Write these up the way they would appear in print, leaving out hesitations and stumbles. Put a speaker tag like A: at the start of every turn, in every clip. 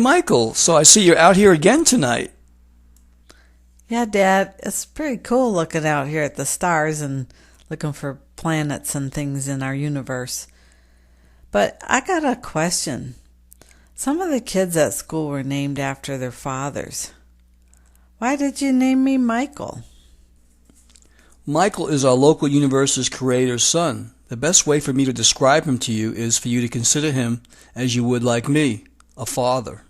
A: Michael, so I see you're out here again tonight.
B: Yeah, Dad, it's pretty cool looking out here at the stars and looking for planets and things in our universe. But I got a question. Some of the kids at school were named after their fathers. Why did you name me Michael?
A: Michael is our local universe's creator's son. The best way for me to describe him to you is for you to consider him as you would like me, a father.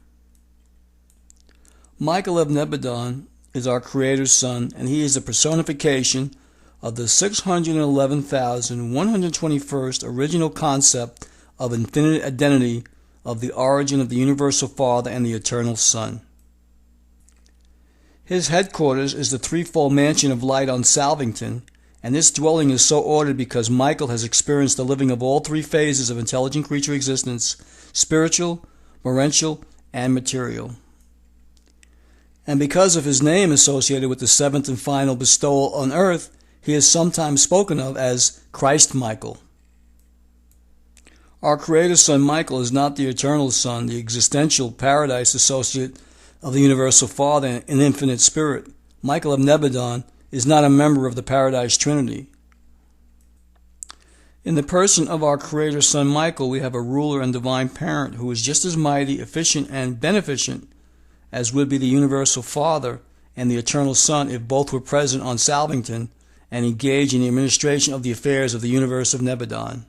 A: Michael of Nebadon is our creator's son, and he is the personification of the 611,121st original concept of infinite identity of the origin of the universal Father and the eternal Son. His headquarters is the threefold mansion of light on Salvington, and this dwelling is so ordered because Michael has experienced the living of all three phases of intelligent creature existence: spiritual, morential, and material. And because of his name associated with the seventh and final bestowal on earth, he is sometimes spoken of as Christ Michael. Our Creator's Son Michael is not the eternal Son, the existential paradise associate of the Universal Father and Infinite Spirit. Michael of Nebadon is not a member of the Paradise Trinity. In the person of our Creator's Son Michael, we have a ruler and divine parent who is just as mighty, efficient, and beneficent as would be the Universal Father and the Eternal Son if both were present on Salvington and engaged in the administration of the affairs of the universe of Nebadon.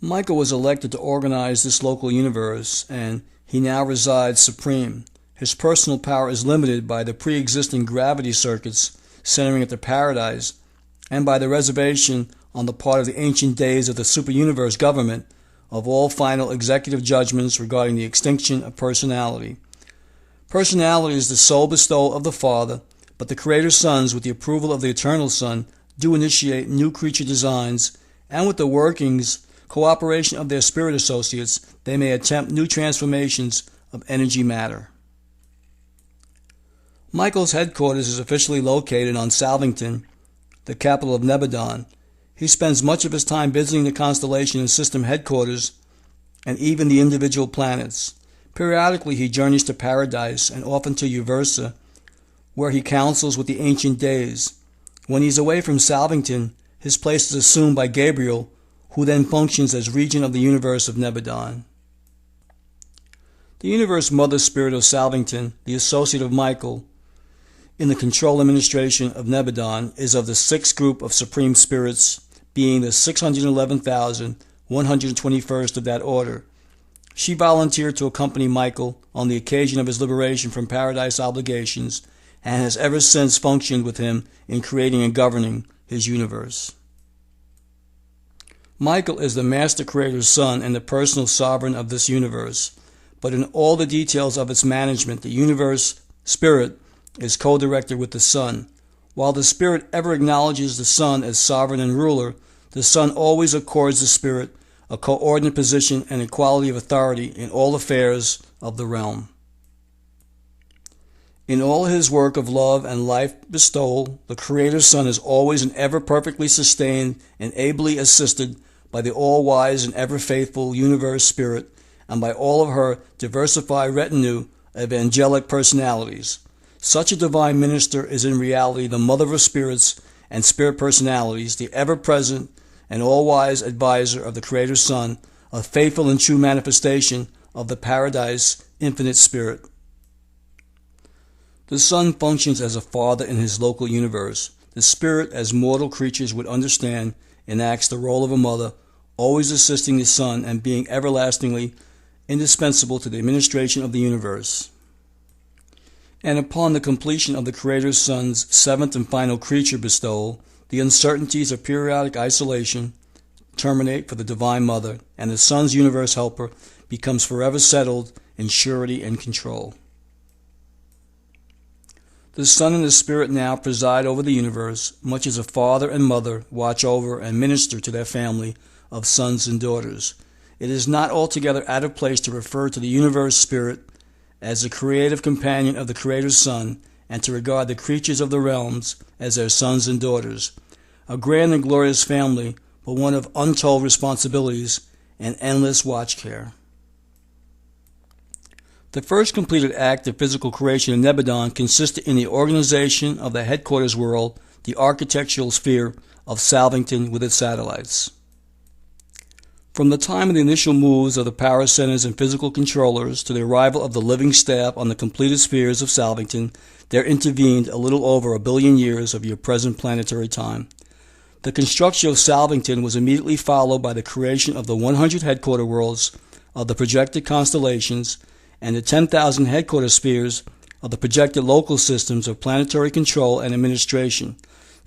A: Michael was elected to organize this local universe, and he now resides supreme. His personal power is limited by the pre-existing gravity circuits centering at the paradise and by the reservation on the part of the ancient days of the super-universe government of all final executive judgments regarding the extinction of personality. Personality is the sole bestowal of the Father, but the Creator's sons, with the approval of the Eternal Son, do initiate new creature designs, and with the cooperation of their spirit associates, they may attempt new transformations of energy matter. Michael's headquarters is officially located on Salvington, the capital of Nebadon. He spends much of his time visiting the constellation and system headquarters and even the individual planets. Periodically he journeys to Paradise and often to Uversa, where he counsels with the ancient days. When he is away from Salvington, his place is assumed by Gabriel, who then functions as regent of the universe of Nebadon. The universe mother spirit of Salvington, the associate of Michael, in the control administration of Nebadon, is of the sixth group of supreme spirits, being the 611,121st of that order. She volunteered to accompany Michael on the occasion of his liberation from paradise obligations and has ever since functioned with him in creating and governing his universe. Michael is the Master Creator's son and the personal sovereign of this universe, but in all the details of its management, the universe spirit is co-director with the Son. While the Spirit ever acknowledges the Son as sovereign and ruler, the Son always accords the Spirit a coordinate position and equality of authority in all affairs of the realm. In all his work of love and life bestowal, the Creator's Son is always and ever perfectly sustained and ably assisted by the all-wise and ever-faithful universe spirit and by all of her diversified retinue of angelic personalities. Such a divine minister is in reality the mother of spirits and spirit personalities, the ever-present and all-wise advisor of the Creator's Son, a faithful and true manifestation of the Paradise Infinite Spirit. The Son functions as a father in his local universe. The Spirit, as mortal creatures would understand, enacts the role of a mother, always assisting the Son and being everlastingly indispensable to the administration of the universe. And upon the completion of the Creator's Son's seventh and final creature bestowal, the uncertainties of periodic isolation terminate for the Divine Mother, and the Son's universe helper becomes forever settled in surety and control. The Son and the Spirit now preside over the universe, much as a father and mother watch over and minister to their family of sons and daughters. It is not altogether out of place to refer to the universe spirit as the creative companion of the Creator's Son, and to regard the creatures of the realms as their sons and daughters, a grand and glorious family, but one of untold responsibilities and endless watch care. The first completed act of physical creation in Nebadon consisted in the organization of the headquarters world, the architectural sphere of Salvington with its satellites. From the time of the initial moves of the power centers and physical controllers to the arrival of the living staff on the completed spheres of Salvington, there intervened a little over 1 billion years of your present planetary time. The construction of Salvington was immediately followed by the creation of the 100 headquarter worlds of the projected constellations and the 10,000 headquarter spheres of the projected local systems of planetary control and administration.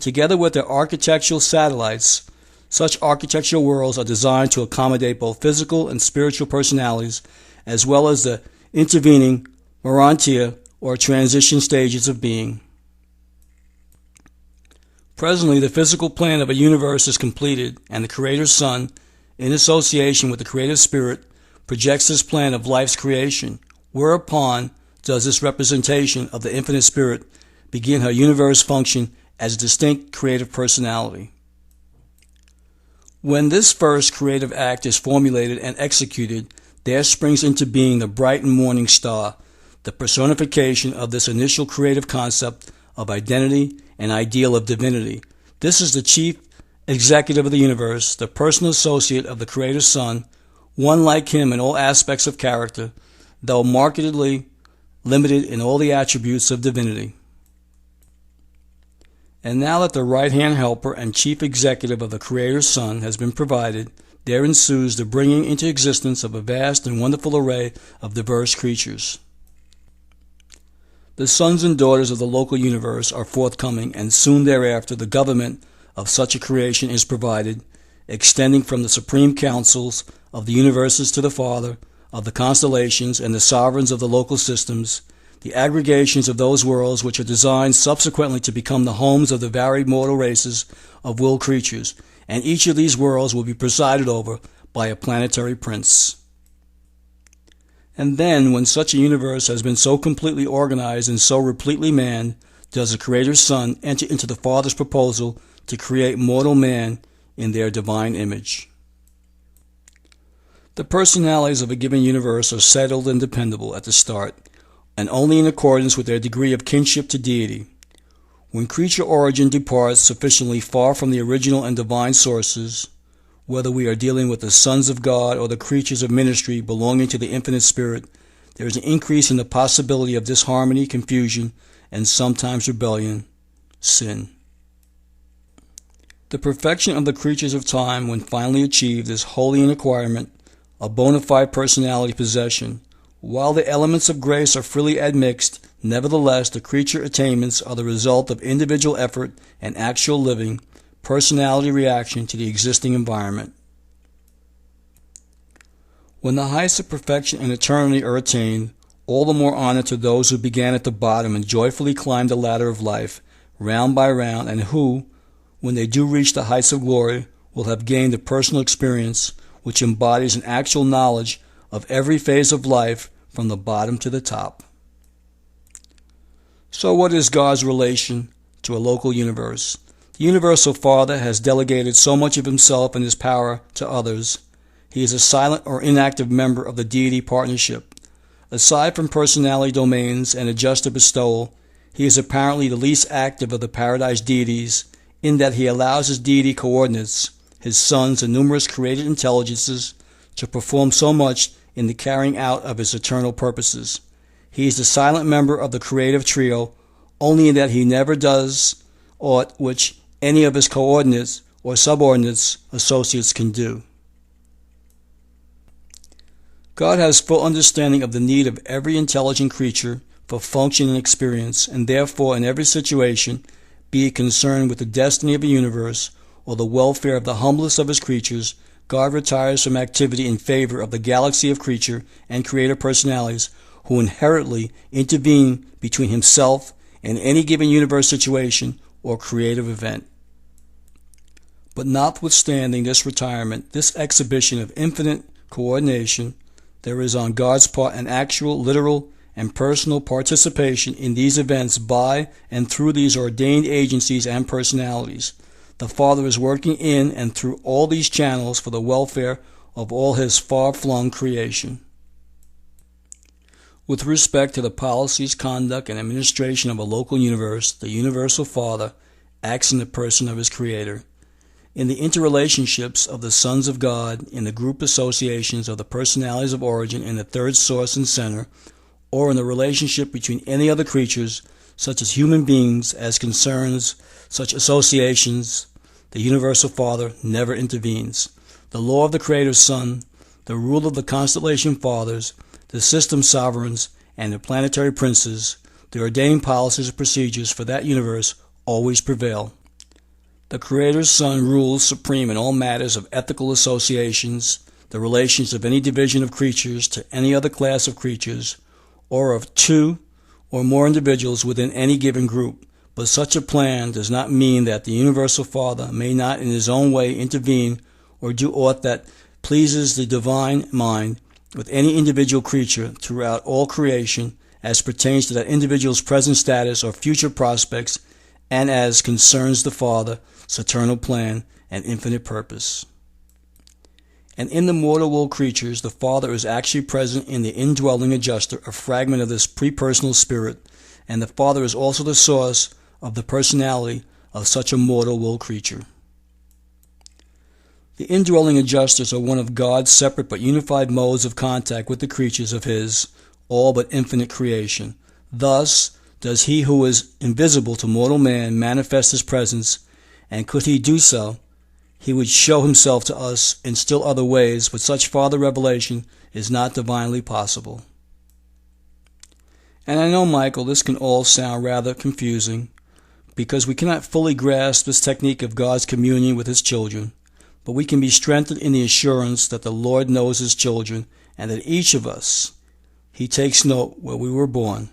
A: Together with their architectural satellites, such architectural worlds are designed to accommodate both physical and spiritual personalities, as well as the intervening morontia, or transition stages of being. Presently, the physical plan of a universe is completed, and the Creator's Son, in association with the Creative Spirit, projects this plan of life's creation, whereupon does this representation of the Infinite Spirit begin her universe function as a distinct creative personality. When this first creative act is formulated and executed, there springs into being the bright and morning star, the personification of this initial creative concept of identity and ideal of divinity. This is the chief executive of the universe, the personal associate of the Creator's Son, one like him in all aspects of character, though markedly limited in all the attributes of divinity. And now that the right-hand helper and chief executive of the Creator's Son has been provided, there ensues the bringing into existence of a vast and wonderful array of diverse creatures. The sons and daughters of the local universe are forthcoming, and soon thereafter the government of such a creation is provided, extending from the supreme councils of the universes to the Father, of the constellations and the sovereigns of the local systems, the aggregations of those worlds which are designed subsequently to become the homes of the varied mortal races of will creatures, and each of these worlds will be presided over by a planetary prince. And then, when such a universe has been so completely organized and so repletely manned, does the Creator's Son enter into the Father's proposal to create mortal man in their divine image. The personalities of a given universe are settled and dependable at the start, and only in accordance with their degree of kinship to deity. When creature origin departs sufficiently far from the original and divine sources, whether we are dealing with the sons of God or the creatures of ministry belonging to the Infinite Spirit, there is an increase in the possibility of disharmony, confusion, and sometimes rebellion, sin. The perfection of the creatures of time, when finally achieved, is wholly an acquirement, a bona fide personality possession. While the elements of grace are freely admixed, nevertheless the creature attainments are the result of individual effort and actual living, personality reaction to the existing environment. When the heights of perfection and eternity are attained, all the more honor to those who began at the bottom and joyfully climbed the ladder of life, round by round, and who, when they do reach the heights of glory, will have gained a personal experience which embodies an actual knowledge of every phase of life from the bottom to the top. So what is God's relation to a local universe? The Universal Father has delegated so much of himself and his power to others. He is a silent or inactive member of the deity partnership. Aside from personality domains and a juster bestowal, he is apparently the least active of the paradise deities, in that he allows his deity coordinates, his sons and numerous created intelligences, to perform so much in the carrying out of his eternal purposes. He is the silent member of the creative trio, only in that he never does aught which any of his coordinates or subordinates associates can do. God has full understanding of the need of every intelligent creature for function and experience, and therefore in every situation, be it concerned with the destiny of a universe or the welfare of the humblest of his creatures, God retires from activity in favor of the galaxy of creature and creator personalities who inherently intervene between himself and any given universe situation or creative event. But notwithstanding this retirement, this exhibition of infinite coordination, there is on God's part an actual, literal, and personal participation in these events by and through these ordained agencies and personalities. The Father is working in and through all these channels for the welfare of all his far-flung creation. With respect to the policies, conduct, and administration of a local universe, the Universal Father acts in the person of his Creator. In the interrelationships of the sons of God, in the group associations of the personalities of origin in the third source and center, or in the relationship between any other creatures, such as human beings, as concerns such associations, the Universal Father never intervenes. The law of the Creator's Son, the rule of the constellation fathers, the system sovereigns, and the planetary princes, the ordaining policies and procedures for that universe always prevail. The Creator's Son rules supreme in all matters of ethical associations, the relations of any division of creatures to any other class of creatures, or of two or more individuals within any given group. But such a plan does not mean that the Universal Father may not in his own way intervene or do aught that pleases the divine mind with any individual creature throughout all creation as pertains to that individual's present status or future prospects and as concerns the Father's eternal plan and infinite purpose. And in the mortal world creatures, the Father is actually present in the indwelling adjuster, a fragment of this pre-personal spirit, and the Father is also the source of the personality of such a mortal world creature. The indwelling adjusters are one of God's separate but unified modes of contact with the creatures of his all but infinite creation. Thus does he who is invisible to mortal man manifest his presence, and could he do so, he would show himself to us in still other ways, but such farther revelation is not divinely possible. And I know, Michael, this can all sound rather confusing, because we cannot fully grasp this technique of God's communion with his children, but we can be strengthened in the assurance that the Lord knows his children, and that each of us, he takes note where we were born.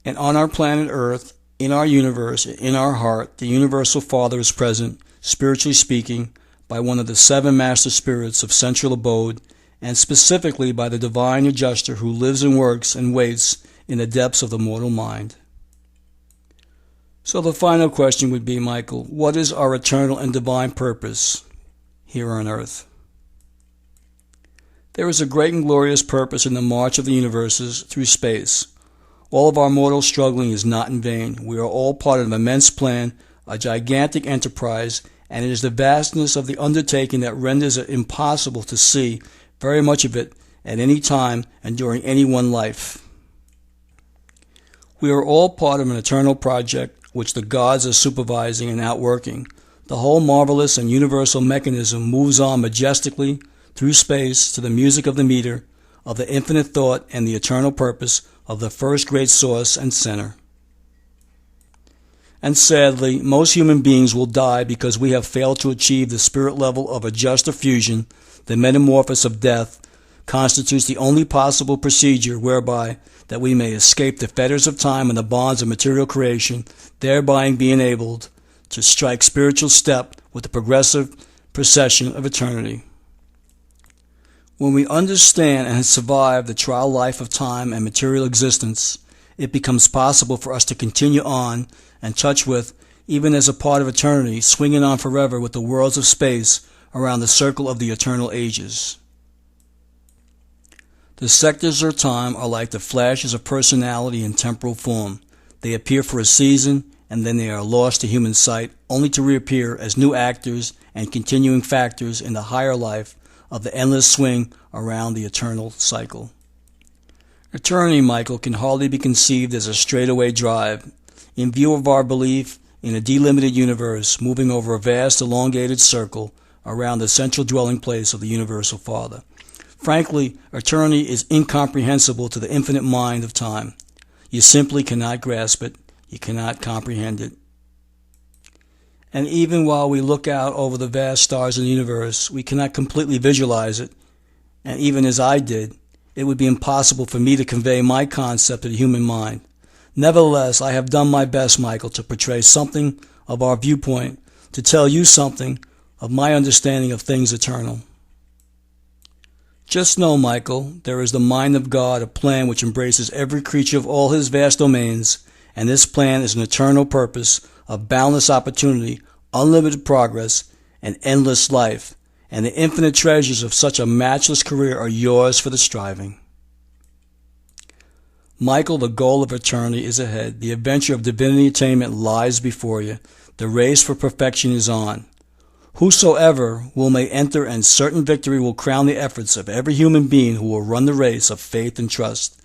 A: And on our planet Earth, in our universe, in our heart, the Universal Father is present, spiritually speaking, by one of the seven master spirits of central abode, and specifically by the divine adjuster who lives and works and waits in the depths of the mortal mind. So the final question would be, Michael, what is our eternal and divine purpose here on Earth? There is a great and glorious purpose in the march of the universes through space. All of our mortal struggling is not in vain. We are all part of an immense plan, a gigantic enterprise, and it is the vastness of the undertaking that renders it impossible to see very much of it at any time and during any one life. We are all part of an eternal project which the gods are supervising and outworking. The whole marvelous and universal mechanism moves on majestically through space to the music of the meter, of the infinite thought and the eternal purpose of the first great source and center. And sadly, most human beings will die because we have failed to achieve the spirit level of a just fusion. The metamorphosis of death constitutes the only possible procedure whereby that we may escape the fetters of time and the bonds of material creation, thereby being enabled to strike spiritual step with the progressive procession of eternity. When we understand and survive the trial life of time and material existence, it becomes possible for us to continue on and touch with, even as a part of eternity, swinging on forever with the worlds of space around the circle of the eternal ages. The sectors of time are like the flashes of personality in temporal form. They appear for a season, and then they are lost to human sight, only to reappear as new actors and continuing factors in the higher life of the endless swing around the eternal cycle. Eternity, Michael, can hardly be conceived as a straightaway drive. In view of our belief in a delimited universe moving over a vast elongated circle around the central dwelling place of the Universal Father. Frankly, eternity is incomprehensible to the infinite mind of time. You simply cannot grasp it. You cannot comprehend it. And even while we look out over the vast stars in the universe, we cannot completely visualize it. And even as I did, it would be impossible for me to convey my concept to the human mind. Nevertheless, I have done my best, Michael, to portray something of our viewpoint, to tell you something of my understanding of things eternal. Just know, Michael, there is the mind of God, a plan which embraces every creature of all his vast domains, and this plan is an eternal purpose of boundless opportunity, unlimited progress, and endless life, and the infinite treasures of such a matchless career are yours for the striving. Michael, the goal of eternity is ahead. The adventure of divinity attainment lies before you. The race for perfection is on. Whosoever may enter, and certain victory will crown the efforts of every human being who will run the race of faith and trust,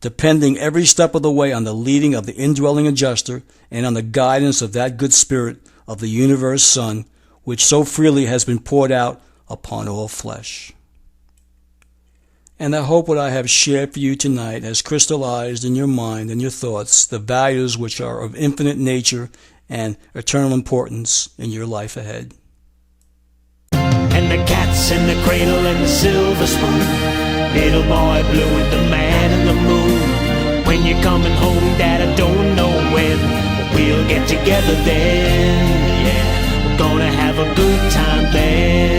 A: depending every step of the way on the leading of the indwelling adjuster and on the guidance of that good spirit of the universe Son, which so freely has been poured out upon all flesh. And I hope what I have shared for you tonight has crystallized in your mind and your thoughts the values which are of infinite nature and eternal importance in your life ahead.
C: And the cat's in the cradle and the silver spoon, little boy blue and the man in the moon. When you're coming home, Dad, I don't know when, but we'll get together then. Yeah, we're gonna have a good time then.